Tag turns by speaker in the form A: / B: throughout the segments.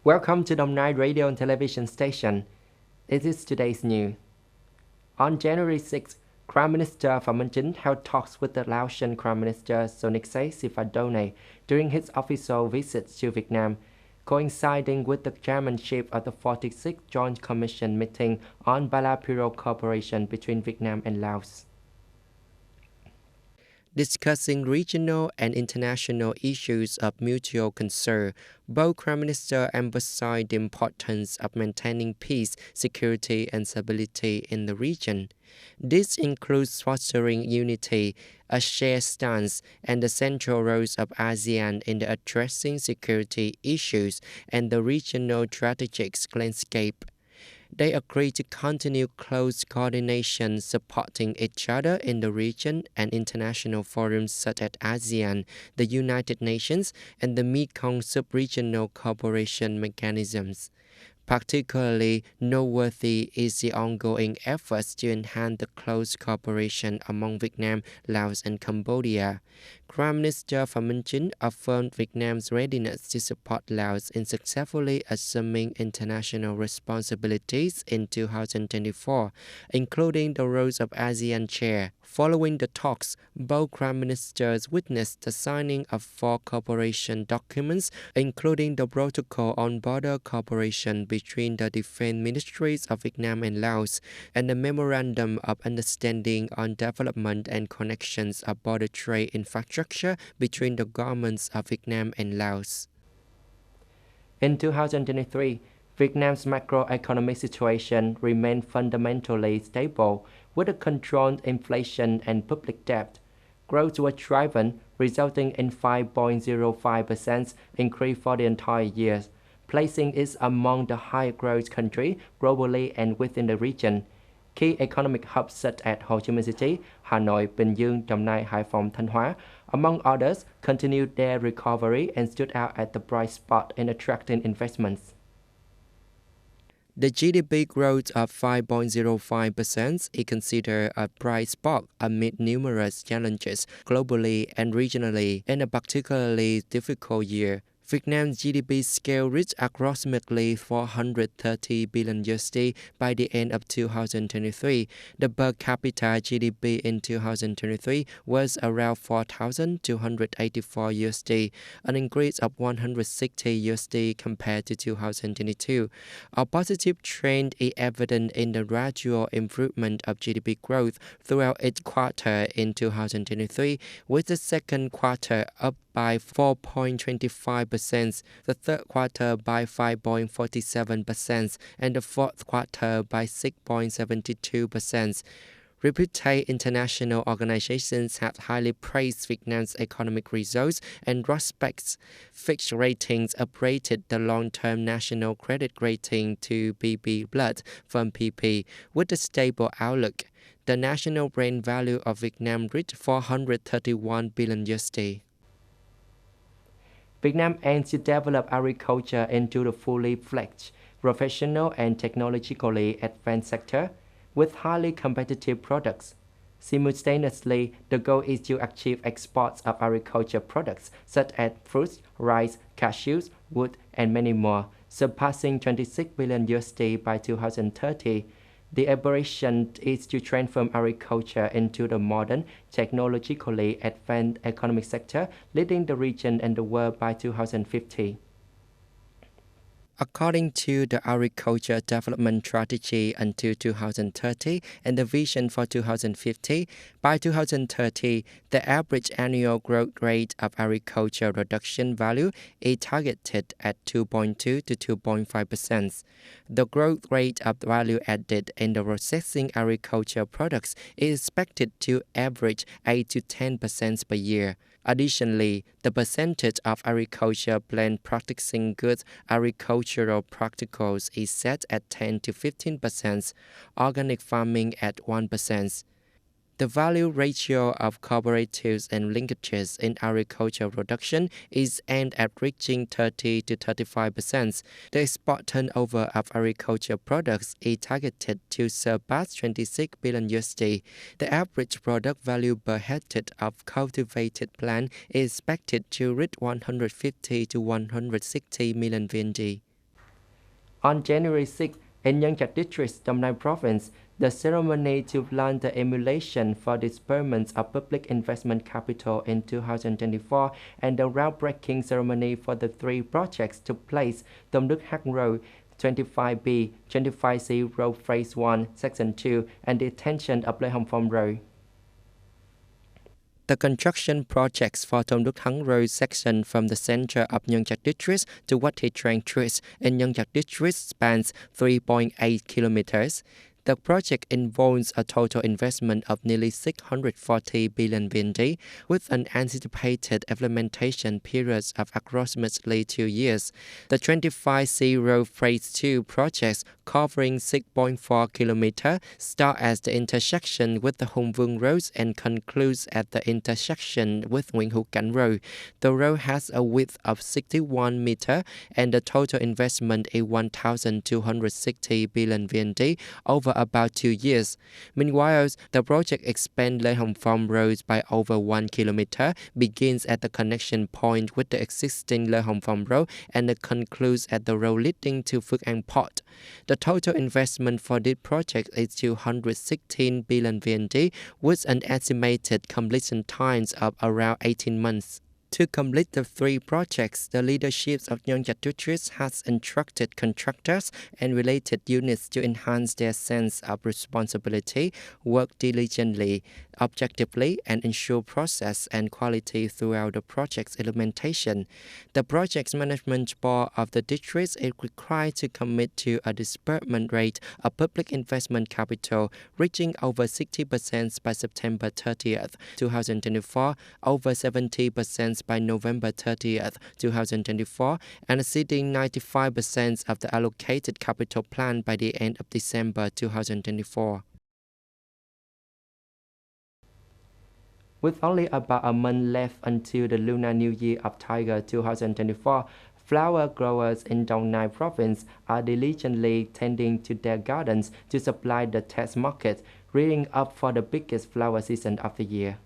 A: Welcome to Dom Nai Radio and Television Station. This is today's news. On January 6, Prime Minister Phạm Minh Chính held talks with the Laotian Prime Minister Sonixe Sifadone during his official visit to Vietnam, coinciding with the chairmanship of the 46th Joint Commission meeting on bilateral cooperation between Vietnam and Laos. Discussing regional and international issues of mutual concern, both Prime Minister emphasized the importance of maintaining peace, security, and stability in the region. This includes fostering unity, a shared stance, and the central roles of ASEAN in addressing security issues and the regional strategic landscape. They agreed to continue close coordination, supporting each other in the region and international forums such as ASEAN, the United Nations, and the Mekong sub-regional cooperation mechanisms. Particularly noteworthy is the ongoing efforts to enhance the close cooperation among Vietnam, Laos, and Cambodia. Prime Minister Phạm Minh Chính affirmed Vietnam's readiness to support Laos in successfully assuming international responsibilities in 2024, including the roles of ASEAN chair. Following the talks, both Prime Ministers witnessed the signing of 4 cooperation documents, including the Protocol on Border Cooperation between the Defense Ministries of Vietnam and Laos, and the Memorandum of Understanding on Development and Connections of Border Trade Infrastructure between the governments of Vietnam and Laos. In 2023, Vietnam's macroeconomic situation remained fundamentally stable, with a controlled inflation and public debt. Growth was driven, resulting in 5.05% increase for the entire year, placing it among the high-growth countries globally and within the region. Key economic hubs such as Ho Chi Minh City, Hanoi, Bình Dương, Đồng Nai, Hải Phòng, Thanh Hóa, among others, continued their recovery and stood out as the bright spot in attracting investments. The GDP growth of 5.05% is considered a bright spot amid numerous challenges globally and regionally in a particularly difficult year. Vietnam's GDP scale reached approximately 430 billion USD by the end of 2023. The per capita GDP in 2023 was around 4,284 USD, an increase of 160 USD compared to 2022. A positive trend is evident in the gradual improvement of GDP growth throughout each quarter in 2023, with the second quarter up by 4.25%, the third quarter by 5.47%, and the fourth quarter by 6.72%. Reputed international organizations have highly praised Vietnam's economic results and prospects. Fitch Ratings upgraded the long-term national credit rating to BB+ from PP, with a stable outlook. The national brand value of Vietnam reached 431 billion USD. Vietnam aims to develop agriculture into the fully fledged, professional and technologically advanced sector with highly competitive products. Simultaneously, the goal is to achieve exports of agriculture products such as fruits, rice, cashews, wood, and many more, surpassing 26 billion USD by 2030. The aspiration is to transform agriculture into the modern, technologically advanced economic sector, leading the region and the world by 2050. According to the Agriculture Development Strategy until 2030 and the Vision for 2050, by 2030, the average annual growth rate of agriculture production value is targeted at 2.2 to 2.5%. The growth rate of value added in the processing agriculture products is expected to average 8 to 10% per year. Additionally, the percentage of agriculture plant practicing good agricultural practices is set at 10 to 15%, organic farming at 1%. The value ratio of cooperatives and linkages in agricultural production is aimed at reaching 30 to 35%. The export turnover of agricultural products is targeted to surpass 26 billion USD. The average product value per hectare of cultivated plant is expected to reach 150 to 160 million VND. On January 6, in Yeongchak District, Dong Nai Province, the ceremony to plan the emulation for disbursement of public investment capital in 2024 and the groundbreaking ceremony for the three projects took place. Tom Đức Hắc Road, 25B, 25C Road Phase 1, Section 2, and the extension of Lê Hồng Phong Road. The construction projects for Tom Đức Hằng Road section from the center of Yeongchak District to Wat Thi Trang Street in Yeongchak District spans 3.8 kilometers. The project involves a total investment of nearly 640 billion VND, with an anticipated implementation period of approximately 2 years. The 25C Road Phase 2 project, covering 6.4 kilometers, starts at the intersection with the Hùng Vương Road and concludes at the intersection with Nguyễn Hữu Cảnh Road. The road has a width of 61 meters and the total investment is 1,260 billion VND over about 2 years. Meanwhile, the project expands Lê Hồng Phong Road by over 1 kilometer, begins at the connection point with the existing Lê Hồng Phong Road and concludes at the road leading to Phước An Port. The total investment for this project is 216 billion VND, with an estimated completion time of around 18 months. To complete the three projects, the leadership of Yeongchak District has instructed contractors and related units to enhance their sense of responsibility, work diligently, objectively, and ensure process and quality throughout the project's implementation. The project management board of the district is required to commit to a disbursement rate of public investment capital reaching over 60% by September 30th, 2024, over 70% by November 30th, 2024, and exceeding 95% of the allocated capital plan by the end of December 2024. With only about a month left until the Lunar New Year of Tiger 2024, flower growers in Dong Nai Province are diligently tending to their gardens to supply the test market, rearing up for the biggest flower season of the year.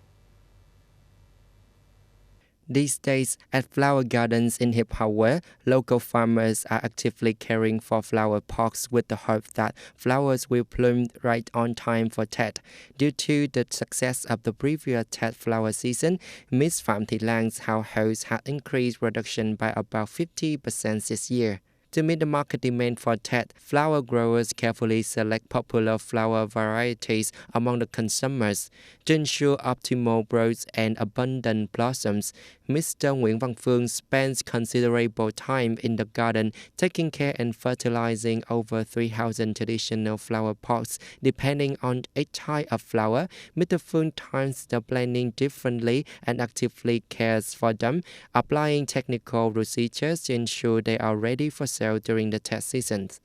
A: These days, at flower gardens in Hiệp Hậu, local farmers are actively caring for flower parks with the hope that flowers will bloom right on time for Tết. Due to the success of the previous Tết flower season, Ms. Phạm Thị Lang's households had increased production by about 50% this year. To meet the market demand for Tết, flower growers carefully select popular flower varieties among the consumers. To ensure optimal growth and abundant blossoms, Mr. Nguyễn Văn Phương spends considerable time in the garden, taking care and fertilizing over 3,000 traditional flower pots. Depending on each type of flower, Mr. Phương times the planting differently and actively cares for them, applying technical procedures to ensure they are ready for sale during the test seasons.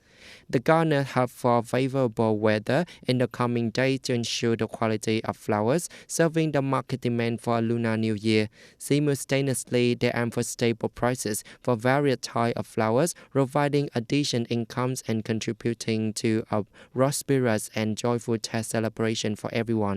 A: The gardener hopes for favorable weather in the coming days to ensure the quality of flowers, serving the market demand for a Lunar New Year. Simultaneously, they aim for stable prices for various types of flowers, providing additional incomes and contributing to a prosperous and joyful Tết celebration for everyone.